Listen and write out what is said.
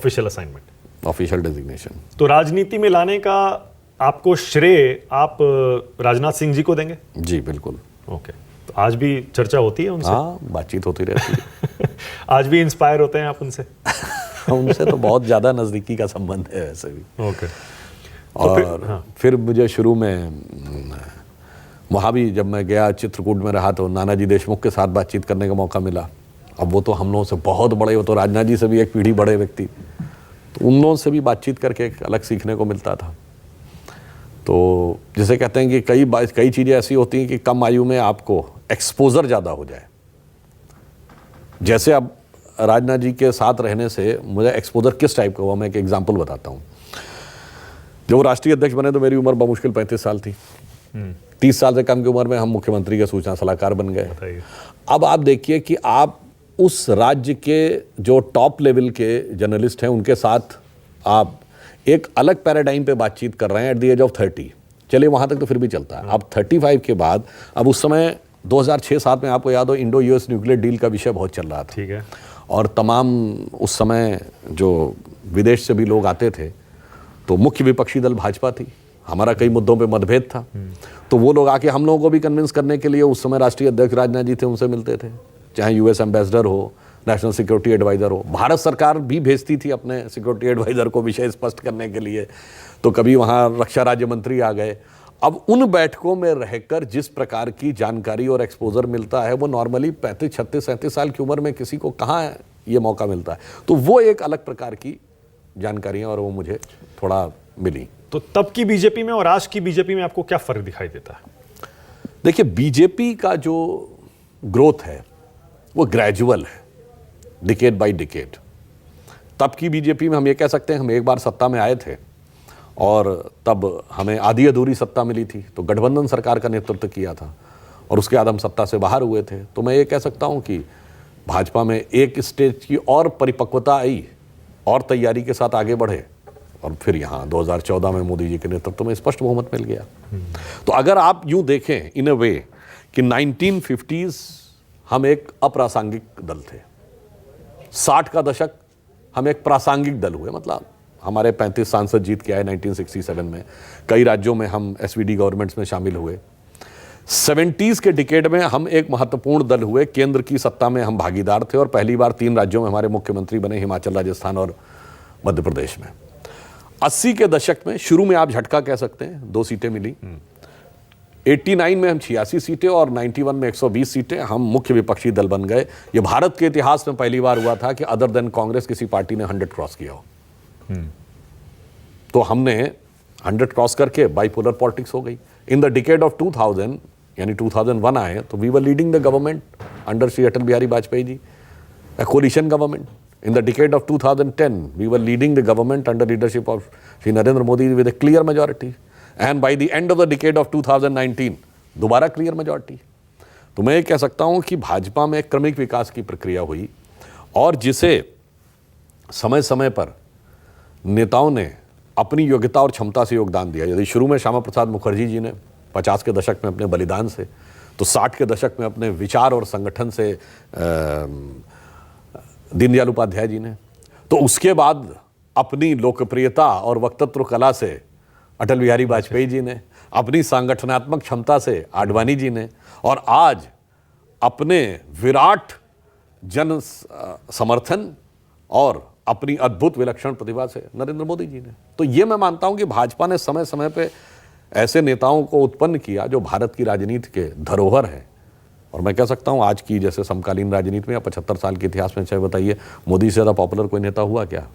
Official assignment, official designation. तो राजनीति में लाने का आपको श्रेय आप राजनाथ सिंह जी को देंगे? जी बिल्कुल। ओके, तो आज भी चर्चा होती है उनसे? हाँ, बातचीत होती रहती है। आज भी इंस्पायर होते हैं आप उनसे? उनसे तो बहुत ज़्यादा नज़दीकी का संबंध है वैसे भी। ओके। और फिर मुझे शुरू में वहाँ भी जब मैं गया, चित्रकूट में रहा, तो नानाजी देशमुख के साथ बातचीत करने का मौका मिला। अब वो तो हम लोगों से बहुत बड़े, वो तो राजनाथ जी से भी एक पीढ़ी बड़े व्यक्ति, तो उन लोगों से भी बातचीत करके एक अलग सीखने को मिलता था। तो जिसे कहते हैं कि कई चीज़ें ऐसी होती हैं कि कम आयु में आपको एक्सपोजर ज़्यादा हो जाए। जैसे अब राजनाथ जी के साथ रहने से मुझे एक्सपोजर किस टाइप का हुआ, मैं एक एग्जांपल बताता हूँ। जब वो राष्ट्रीय अध्यक्ष बने तो मेरी उम्र बमुश्किल 35 साल थी। 30 साल से कम की उम्र में हम मुख्यमंत्री के सूचना सलाहकार बन गए। अब आप देखिए कि आप उस राज्य के जो टॉप लेवल के जर्नलिस्ट हैं उनके साथ आप एक अलग पैराडाइम पे बातचीत कर रहे हैं एट द एज ऑफ 30। चलिए वहाँ तक तो फिर भी चलता है। अब 35 के बाद, अब उस समय 2006-7 में आपको याद हो इंडो यूएस न्यूक्लियर डील का विषय बहुत चल रहा था। ठीक है। और तमाम उस समय जो विदेश से भी लोग आते थे, तो मुख्य विपक्षी दल भाजपा थी, हमारा कई मुद्दों पे मतभेद था, तो वो लोग आके हम लोगों को भी कन्विंस करने के लिए उस समय राष्ट्रीय अध्यक्ष राजनाथ जी थे, उनसे मिलते थे। चाहे यूएस एम्बेसडर हो, नेशनल सिक्योरिटी एडवाइज़र हो, भारत सरकार भी भेजती थी अपने सिक्योरिटी एडवाइज़र को विषय स्पष्ट करने के लिए, तो कभी वहाँ रक्षा राज्य मंत्री आ गए। अब उन बैठकों में रहकर जिस प्रकार की जानकारी और एक्सपोजर मिलता है, वो नॉर्मली 35, 36, 37 साल की उम्र में किसी को कहाँ ये मौका मिलता है। तो वो एक अलग प्रकार की जानकारियाँ और वो मुझे थोड़ा मिली। तो तब की बीजेपी में और आज की बीजेपी में आपको क्या फर्क दिखाई देता है? देखिए, बीजेपी का जो ग्रोथ है वो ग्रेजुअल है, डिकेड बाय डिकेड। तब की बीजेपी में हम ये कह सकते हैं, हम एक बार सत्ता में आए थे और तब हमें आधी अधूरी सत्ता मिली थी, तो गठबंधन सरकार का नेतृत्व किया था और उसके बाद हम सत्ता से बाहर हुए थे। तो मैं ये कह सकता हूँ कि भाजपा में एक स्टेज की और परिपक्वता आई और तैयारी के साथ आगे बढ़े, और फिर यहाँ 2014 में मोदी जी के नेतृत्व में स्पष्ट बहुमत मिल गया। तो अगर आप यूँ देखें इन अ वे कि 1950s हम एक अप्रासंगिक दल थे, 60 का दशक हम एक प्रासंगिक दल हुए, मतलब हमारे 35 सांसद जीत के आए 1967 में, कई राज्यों में हम एसवीडी गवर्नमेंट्स में शामिल हुए। 70s के डिकेड में हम एक महत्वपूर्ण दल हुए, केंद्र की सत्ता में हम भागीदार थे और पहली बार 3 राज्यों में हमारे मुख्यमंत्री बने, हिमाचल, राजस्थान और मध्य प्रदेश में। 80 के दशक में शुरू में आप झटका कह सकते हैं, 2 सीटें मिली। 89 में हम 86 सीटें और 91 में 120 सीटें, हम मुख्य विपक्षी दल बन गए। ये भारत के इतिहास में पहली बार हुआ था कि अदर देन कांग्रेस किसी पार्टी ने 100 क्रॉस किया हो। तो हमने 100 क्रॉस करके बाइपोलर पॉलिटिक्स हो गई। इन द डिकेड ऑफ 2000 यानी 2001 आए तो we were leading the government under Shri Atal Bihari Vajpayee ji, a coalition government. In the decade of 2010, we were leading the government under leadership of Shri Narendra Modi with a clear majority. And by the end of the decade of 2019, दोबारा clear majority. तो मैं ये कह सकता हूँ कि भाजपा में एक क्रमिक विकास की प्रक्रिया हुई और जिसे समय समय पर नेताओं ने अपनी योग्यता और क्षमता से योगदान दिया। यदि शुरू में श्यामा प्रसाद मुखर्जी जी ने 50 के दशक में अपने बलिदान से, तो 60 के दशक में अपने विचार और संगठन से दीनदयाल उपाध्याय जी ने, तो उसके बाद अपनी लोकप्रियता और वक्तृत्व कला से अटल बिहारी वाजपेयी जी ने, अपनी संगठनात्मक क्षमता से आडवाणी जी ने, और आज अपने विराट जन समर्थन और अपनी अद्भुत विलक्षण प्रतिभा से नरेंद्र मोदी जी ने। तो ये मैं मानता हूं कि भाजपा ने समय समय पे ऐसे नेताओं को उत्पन्न किया जो भारत की राजनीति के धरोहर हैं। और मैं कह सकता हूं आज की जैसे समकालीन राजनीति में या 75 साल के इतिहास में, चाहे बताइए मोदी से ज़्यादा पॉपुलर कोई नेता हुआ क्या?